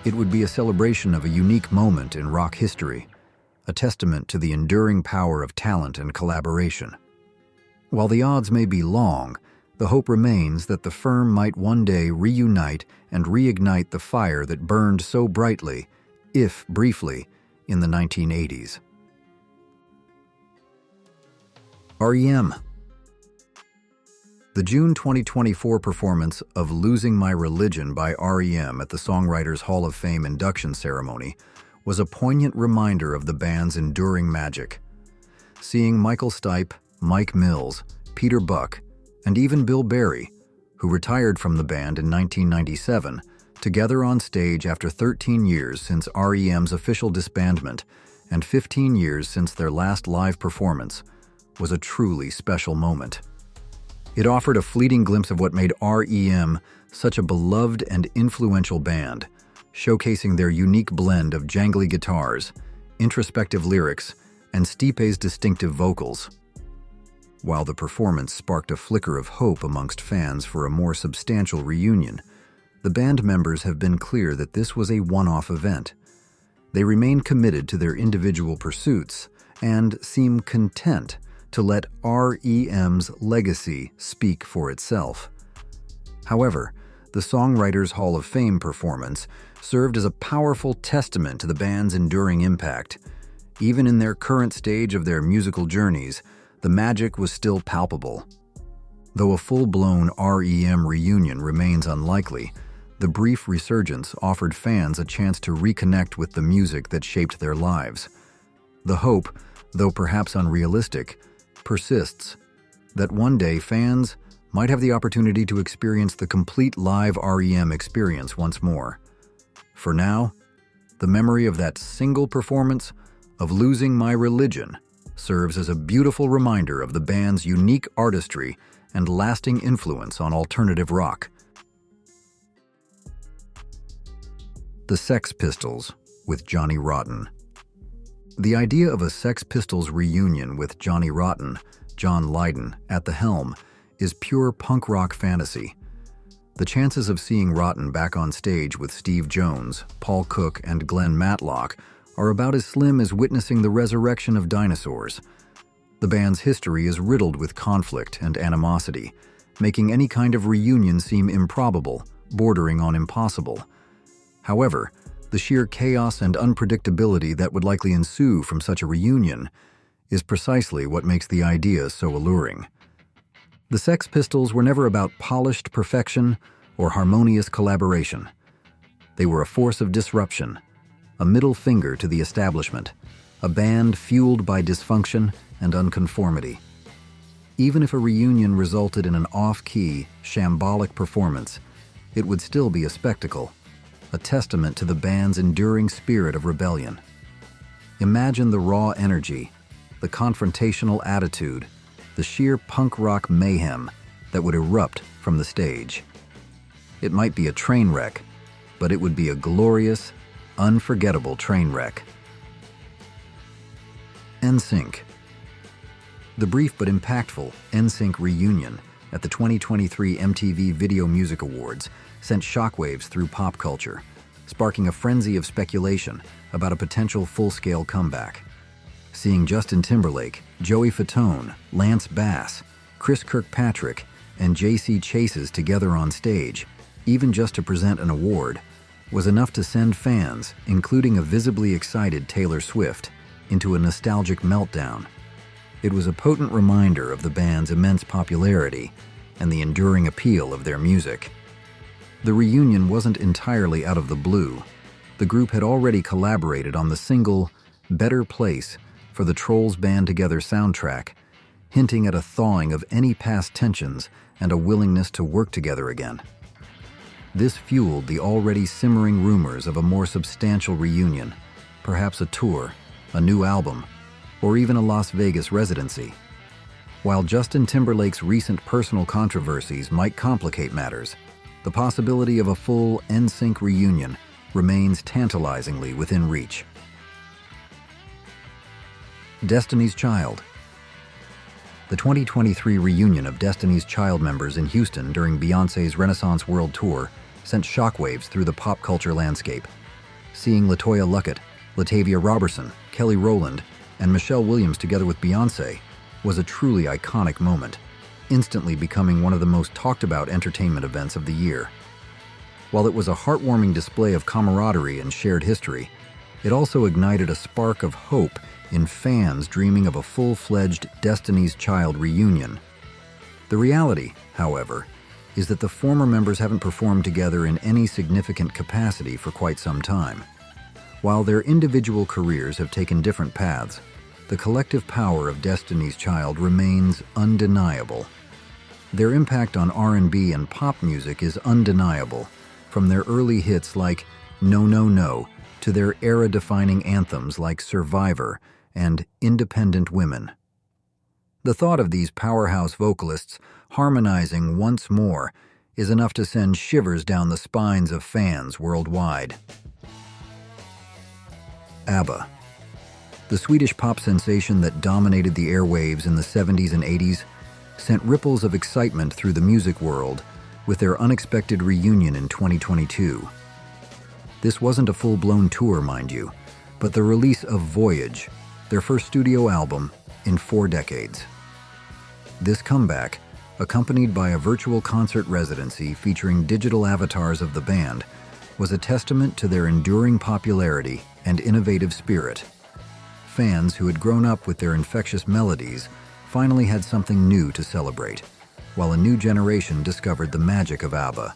It would be a celebration of a unique moment in rock history, a testament to the enduring power of talent and collaboration. While the odds may be long, the hope remains that the Firm might one day reunite and reignite the fire that burned so brightly, if briefly, in the 1980s. REM. The June 2024 performance of Losing My Religion by REM at the Songwriters Hall of Fame induction ceremony was a poignant reminder of the band's enduring magic. Seeing Michael Stipe, Mike Mills, Peter Buck, and even Bill Berry, who retired from the band in 1997, together on stage after 13 years since REM's official disbandment and 15 years since their last live performance, was a truly special moment. It offered a fleeting glimpse of what made REM such a beloved and influential band, showcasing their unique blend of jangly guitars, introspective lyrics, and Stipe's distinctive vocals. While the performance sparked a flicker of hope amongst fans for a more substantial reunion, the band members have been clear that this was a one-off event. They remain committed to their individual pursuits and seem content to let REM's legacy speak for itself. However, the Songwriters Hall of Fame performance served as a powerful testament to the band's enduring impact. Even in their current stage of their musical journeys, the magic was still palpable. Though a full-blown REM reunion remains unlikely, the brief resurgence offered fans a chance to reconnect with the music that shaped their lives. The hope, though perhaps unrealistic, persists that one day fans might have the opportunity to experience the complete live REM experience once more. For now, the memory of that single performance of Losing My Religion serves as a beautiful reminder of the band's unique artistry and lasting influence on alternative rock. The Sex Pistols with Johnny Rotten. The idea of a Sex Pistols reunion with Johnny Rotten, John Lydon, at the helm is pure punk rock fantasy. The chances of seeing Rotten back on stage with Steve Jones, Paul Cook, and Glenn Matlock are about as slim as witnessing the resurrection of dinosaurs. The band's history is riddled with conflict and animosity, making any kind of reunion seem improbable, bordering on impossible. However, the sheer chaos and unpredictability that would likely ensue from such a reunion is precisely what makes the idea so alluring. The Sex Pistols were never about polished perfection or harmonious collaboration. They were a force of disruption, a middle finger to the establishment, a band fueled by dysfunction and unconformity. Even if a reunion resulted in an off-key, shambolic performance, it would still be a spectacle, a testament to the band's enduring spirit of rebellion. Imagine the raw energy, the confrontational attitude, the sheer punk rock mayhem that would erupt from the stage. It might be a train wreck, but it would be a glorious, unforgettable train wreck. NSYNC. The brief but impactful NSYNC reunion at the 2023 MTV Video Music Awards sent shockwaves through pop culture, sparking a frenzy of speculation about a potential full-scale comeback. Seeing Justin Timberlake, Joey Fatone, Lance Bass, Chris Kirkpatrick, and J.C. Chases together on stage, even just to present an award, was enough to send fans, including a visibly excited Taylor Swift, into a nostalgic meltdown. It was a potent reminder of the band's immense popularity and the enduring appeal of their music. The reunion wasn't entirely out of the blue. The group had already collaborated on the single Better Place for the Trolls Band Together soundtrack, hinting at a thawing of any past tensions and a willingness to work together again. This fueled the already simmering rumors of a more substantial reunion, perhaps a tour, a new album, or even a Las Vegas residency. While Justin Timberlake's recent personal controversies might complicate matters, the possibility of a full NSYNC reunion remains tantalizingly within reach. Destiny's Child. The 2023 reunion of Destiny's Child members in Houston during Beyoncé's Renaissance World Tour sent shockwaves through the pop culture landscape. Seeing LaToya Luckett, Latavia Robertson, Kelly Rowland, and Michelle Williams together with Beyoncé was a truly iconic moment, instantly becoming one of the most talked about entertainment events of the year. While it was a heartwarming display of camaraderie and shared history, it also ignited a spark of hope in fans dreaming of a full-fledged Destiny's Child reunion. The reality, however, is that the former members haven't performed together in any significant capacity for quite some time. While their individual careers have taken different paths, the collective power of Destiny's Child remains undeniable. Their impact on R&B and pop music is undeniable, from their early hits like No No No to their era-defining anthems like Survivor and Independent Women. The thought of these powerhouse vocalists harmonizing once more is enough to send shivers down the spines of fans worldwide. ABBA. The Swedish pop sensation that dominated the airwaves in the 70s and 80s sent ripples of excitement through the music world with their unexpected reunion in 2022. This wasn't a full-blown tour, mind you, but the release of Voyage, their first studio album in 4 decades. This comeback, accompanied by a virtual concert residency featuring digital avatars of the band, was a testament to their enduring popularity and innovative spirit. Fans who had grown up with their infectious melodies finally had something new to celebrate, while a new generation discovered the magic of ABBA.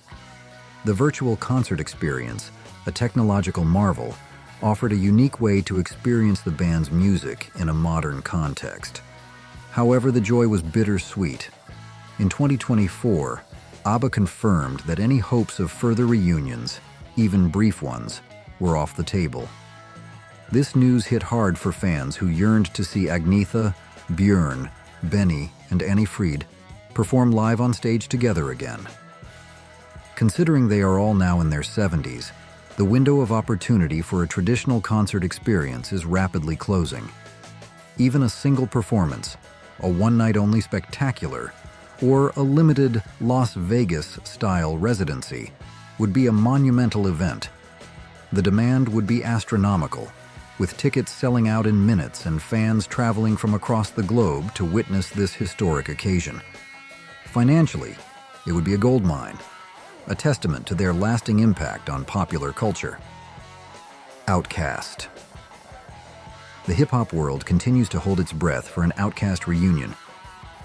The virtual concert experience, a technological marvel, offered a unique way to experience the band's music in a modern context. However, the joy was bittersweet. In 2024, ABBA confirmed that any hopes of further reunions, even brief ones, were off the table. This news hit hard for fans who yearned to see Agnetha, Björn, Benny, and Annie Fried perform live on stage together again. Considering they are all now in their 70s, The window of opportunity for a traditional concert experience is rapidly closing. Even a single performance, a one-night-only spectacular, or a limited Las Vegas-style residency would be a monumental event. The demand would be astronomical, with tickets selling out in minutes and fans traveling from across the globe to witness this historic occasion. Financially, it would be a goldmine, a testament to their lasting impact on popular culture. Outkast. The hip-hop world continues to hold its breath for an Outkast reunion.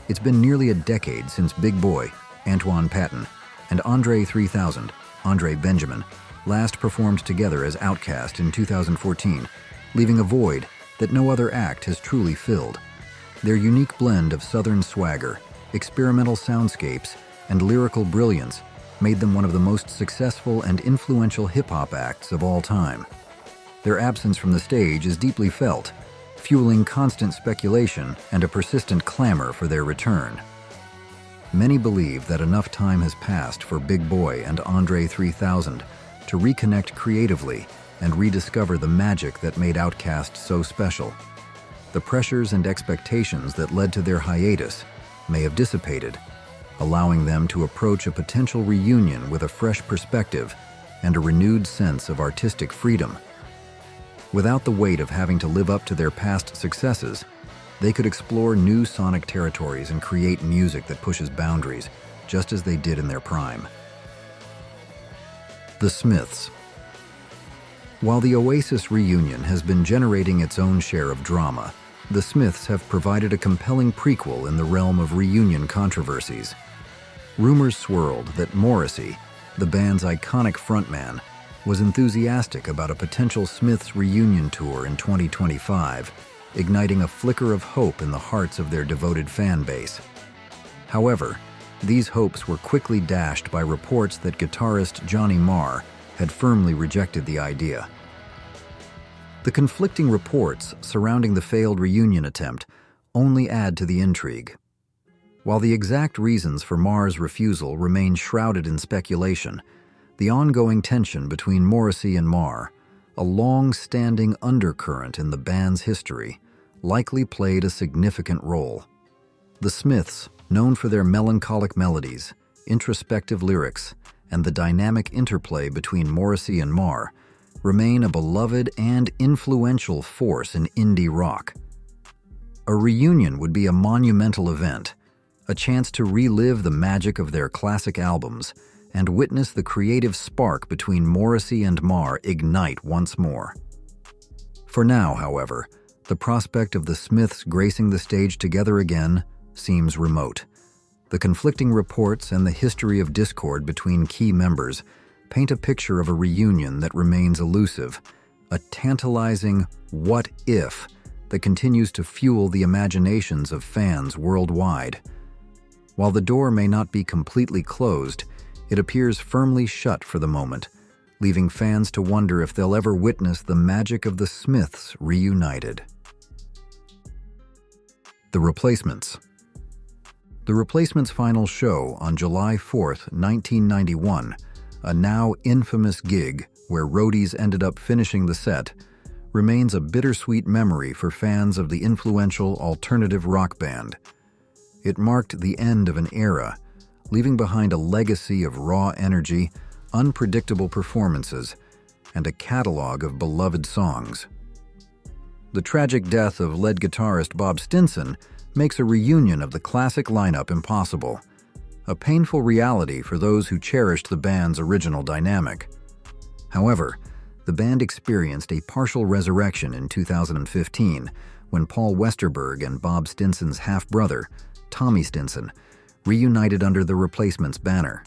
It's been nearly a decade since Big Boi, Antoine Patton, and Andre 3000, Andre Benjamin, last performed together as Outkast in 2014, leaving a void that no other act has truly filled. Their unique blend of Southern swagger, experimental soundscapes, and lyrical brilliance made them one of the most successful and influential hip-hop acts of all time. Their absence from the stage is deeply felt, fueling constant speculation and a persistent clamor for their return. Many believe that enough time has passed for Big Boi and Andre 3000 to reconnect creatively and rediscover the magic that made Outkast so special. The pressures and expectations that led to their hiatus may have dissipated, allowing them to approach a potential reunion with a fresh perspective and a renewed sense of artistic freedom. Without the weight of having to live up to their past successes, they could explore new sonic territories and create music that pushes boundaries, just as they did in their prime. The Smiths. While the Oasis reunion has been generating its own share of drama, the Smiths have provided a compelling prequel in the realm of reunion controversies. Rumors swirled that Morrissey, the band's iconic frontman, was enthusiastic about a potential Smiths reunion tour in 2025, igniting a flicker of hope in the hearts of their devoted fan base. However, these hopes were quickly dashed by reports that guitarist Johnny Marr had firmly rejected the idea. The conflicting reports surrounding the failed reunion attempt only add to the intrigue. While the exact reasons for Marr's refusal remain shrouded in speculation, the ongoing tension between Morrissey and Marr, a long-standing undercurrent in the band's history, likely played a significant role. The Smiths, known for their melancholic melodies, introspective lyrics, and the dynamic interplay between Morrissey and Marr, remain a beloved and influential force in indie rock. A reunion would be a monumental event, a chance to relive the magic of their classic albums and witness the creative spark between Morrissey and Marr ignite once more. For now, however, the prospect of the Smiths gracing the stage together again seems remote. The conflicting reports and the history of discord between key members paint a picture of a reunion that remains elusive, a tantalizing what if that continues to fuel the imaginations of fans worldwide. While the door may not be completely closed, it appears firmly shut for the moment, leaving fans to wonder if they'll ever witness the magic of the Smiths reunited. The Replacements. The Replacements' final show on July 4, 1991, a now infamous gig where roadies ended up finishing the set, remains a bittersweet memory for fans of the influential alternative rock band. It marked the end of an era, leaving behind a legacy of raw energy, unpredictable performances, and a catalog of beloved songs. The tragic death of lead guitarist Bob Stinson makes a reunion of the classic lineup impossible, a painful reality for those who cherished the band's original dynamic. However, the band experienced a partial resurrection in 2015 when Paul Westerberg and Bob Stinson's half-brother, Tommy Stinson, reunited under the Replacements banner.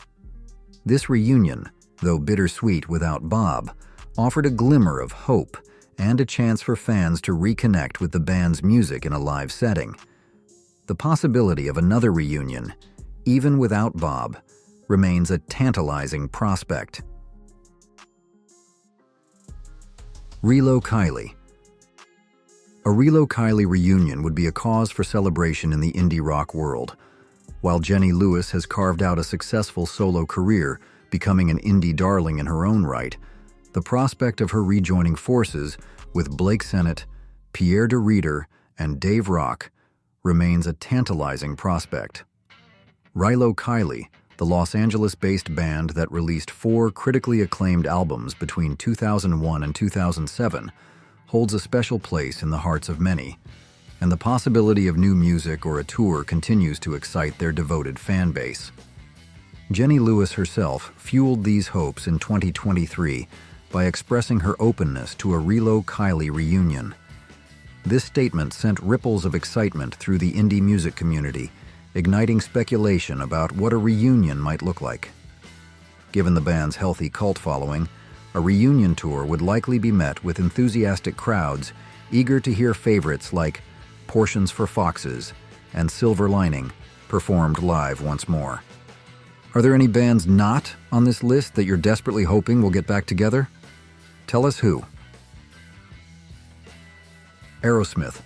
This reunion, though bittersweet without Bob, offered a glimmer of hope and a chance for fans to reconnect with the band's music in a live setting. The possibility of another reunion, even without Bob, remains a tantalizing prospect. Relo Kiley. A Relo Kiley reunion would be a cause for celebration in the indie rock world. While Jenny Lewis has carved out a successful solo career, becoming an indie darling in her own right, The prospect of her rejoining forces with Blake Sennett, Pierre de Reeder, and Dave Rock remains a tantalizing prospect. Rilo Kiley, the Los Angeles-based band that released 4 critically acclaimed albums between 2001 and 2007, holds a special place in the hearts of many, and the possibility of new music or a tour continues to excite their devoted fan base. Jenny Lewis herself fueled these hopes in 2023 by expressing her openness to a Rilo Kiley reunion. This statement sent ripples of excitement through the indie music community, igniting speculation about what a reunion might look like. Given the band's healthy cult following, a reunion tour would likely be met with enthusiastic crowds eager to hear favorites like Portions for Foxes and Silver Lining performed live once more. Are there any bands not on this list that you're desperately hoping will get back together? Tell us who. Aerosmith.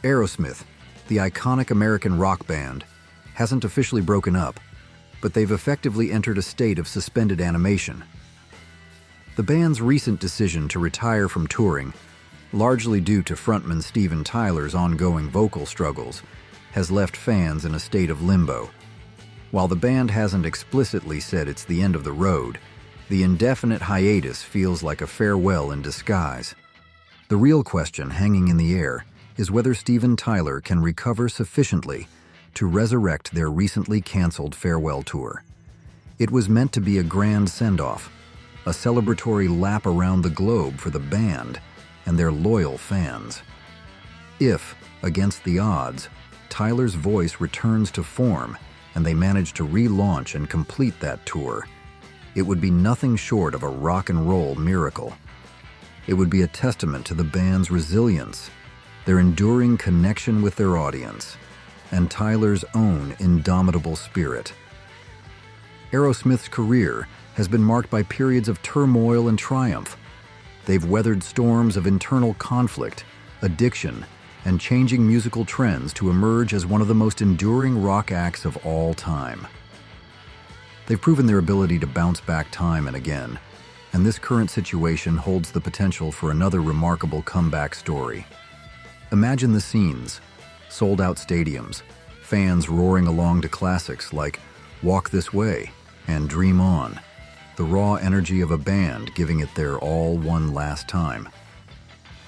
Aerosmith, the iconic American rock band, hasn't officially broken up, but they've effectively entered a state of suspended animation. The band's recent decision to retire from touring, largely due to frontman Steven Tyler's ongoing vocal struggles, has left fans in a state of limbo. While the band hasn't explicitly said it's the end of the road, the indefinite hiatus feels like a farewell in disguise. The real question hanging in the air is whether Steven Tyler can recover sufficiently to resurrect their recently canceled farewell tour. It was meant to be a grand send-off, a celebratory lap around the globe for the band and their loyal fans. If, against the odds, Tyler's voice returns to form and they manage to relaunch and complete that tour, it would be nothing short of a rock and roll miracle. It would be a testament to the band's resilience, their enduring connection with their audience, and Tyler's own indomitable spirit. Aerosmith's career has been marked by periods of turmoil and triumph. They've weathered storms of internal conflict, addiction, and changing musical trends to emerge as one of the most enduring rock acts of all time. They've proven their ability to bounce back time and again, and this current situation holds the potential for another remarkable comeback story. Imagine the scenes: sold-out stadiums, fans roaring along to classics like Walk This Way and Dream On, the raw energy of a band giving it their all one last time.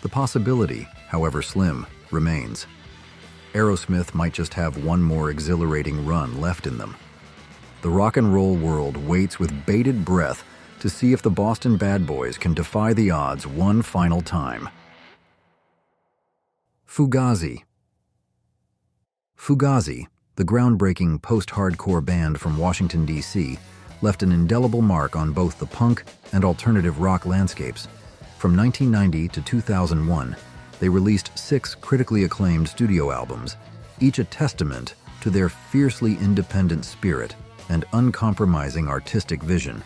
The possibility, however slim, remains. Aerosmith might just have one more exhilarating run left in them. The rock and roll world waits with bated breath to see if the Boston Bad Boys can defy the odds one final time. Fugazi. Fugazi, the groundbreaking post-hardcore band from Washington, D.C., left an indelible mark on both the punk and alternative rock landscapes. From 1990 to 2001, they released 6 critically acclaimed studio albums, each a testament to their fiercely independent spirit and uncompromising artistic vision.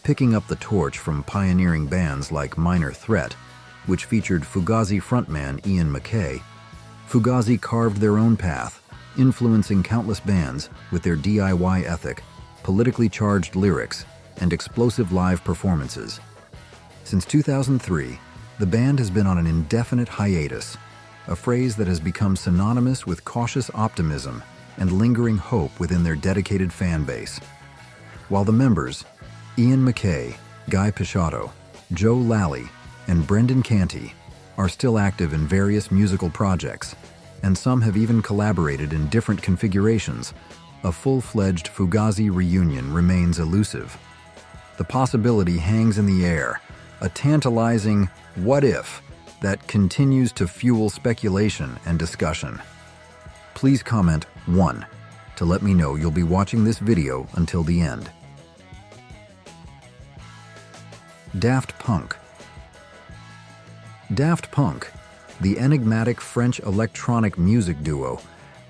Picking up the torch from pioneering bands like Minor Threat, which featured Fugazi frontman Ian MacKaye, Fugazi carved their own path, influencing countless bands with their DIY ethic, politically charged lyrics, and explosive live performances. Since 2003, the band has been on an indefinite hiatus, a phrase that has become synonymous with cautious optimism and lingering hope within their dedicated fan base. While the members, Ian MacKaye, Guy Picciotto, Joe Lally, and Brendan Canty, are still active in various musical projects, and some have even collaborated in different configurations, a full-fledged Fugazi reunion remains elusive. The possibility hangs in the air, a tantalizing what if that continues to fuel speculation and discussion. Please comment 1 to let me know you'll be watching this video until the end. Daft Punk. Daft Punk, the enigmatic French electronic music duo,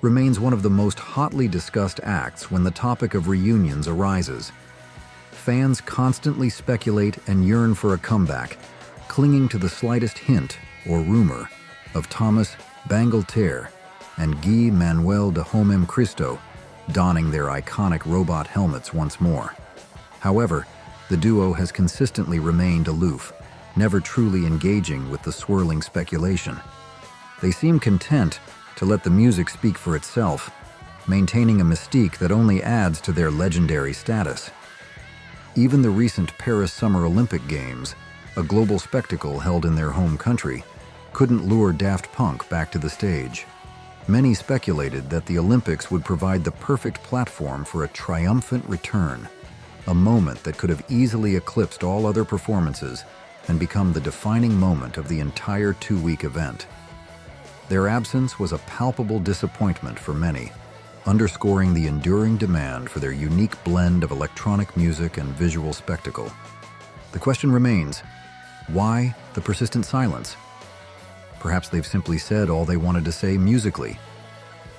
remains one of the most hotly discussed acts when the topic of reunions arises. Fans constantly speculate and yearn for a comeback, clinging to the slightest hint or rumor of Thomas Bangalter and Guy Manuel de Homem Christo donning their iconic robot helmets once more. However, the duo has consistently remained aloof, never truly engaging with the swirling speculation. They seem content to let the music speak for itself, maintaining a mystique that only adds to their legendary status. Even the recent Paris Summer Olympic Games, a global spectacle held in their home country, couldn't lure Daft Punk back to the stage. Many speculated that the Olympics would provide the perfect platform for a triumphant return, a moment that could have easily eclipsed all other performances and become the defining moment of the entire two-week event. Their absence was a palpable disappointment for many, underscoring the enduring demand for their unique blend of electronic music and visual spectacle. The question remains, why the persistent silence? Perhaps they've simply said all they wanted to say musically.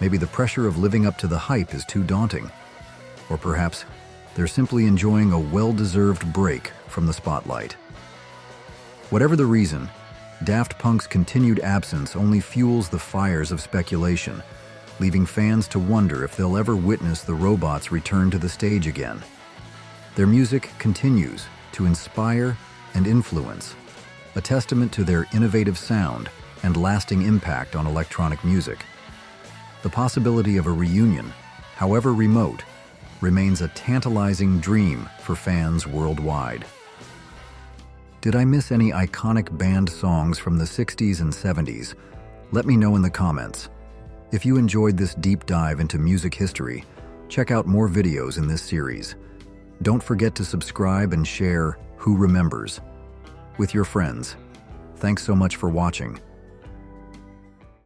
Maybe the pressure of living up to the hype is too daunting. Or perhaps they're simply enjoying a well-deserved break from the spotlight. Whatever the reason, Daft Punk's continued absence only fuels the fires of speculation, leaving fans to wonder if they'll ever witness the robots return to the stage again. Their music continues to inspire and influence, a testament to their innovative sound and lasting impact on electronic music. The possibility of a reunion, however remote, remains a tantalizing dream for fans worldwide. Did I miss any iconic band songs from the 60s and 70s? Let me know in the comments. If you enjoyed this deep dive into music history, check out more videos in this series. Don't forget to subscribe and share Who Remembers with your friends. Thanks so much for watching.